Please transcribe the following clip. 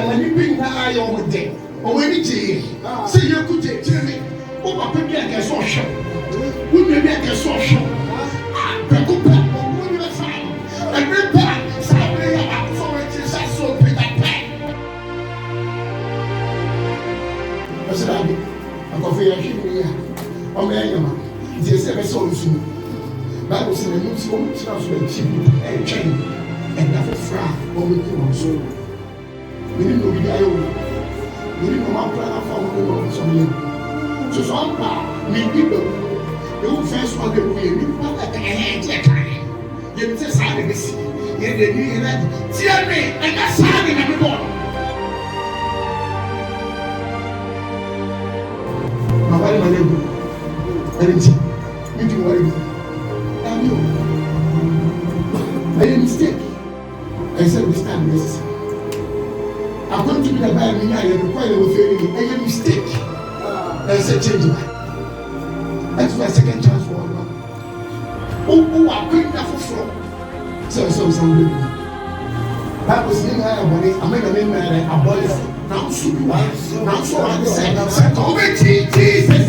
when you bring that eye on the day, or when you say you could tell me, oh, Papa, I get so show. Wouldn't you get so show? I go back, when you are fine. I bring back, somebody about authorities, I saw Peter Pan. I said, I'm going to be here. Oh, man, there's a solution. Bible says the Muslim transfer and chain and never fry or we can also. We didn't know the guy over. We didn't know how plan for one some. So some power, me people, the first one that we need not like a hand to a kind. You just had to see. You didn't tell me, and that's how they have been. My body, my neighbor, and you worry. I made a mistake. I said, we stand this. I'm going to be the bad man. I require a failing. I made a mistake. I said, change it. That's my second chance for one. Oh, I'm going to for so something. That was the name I made a name and I abolished. Now, so I said, Jesus.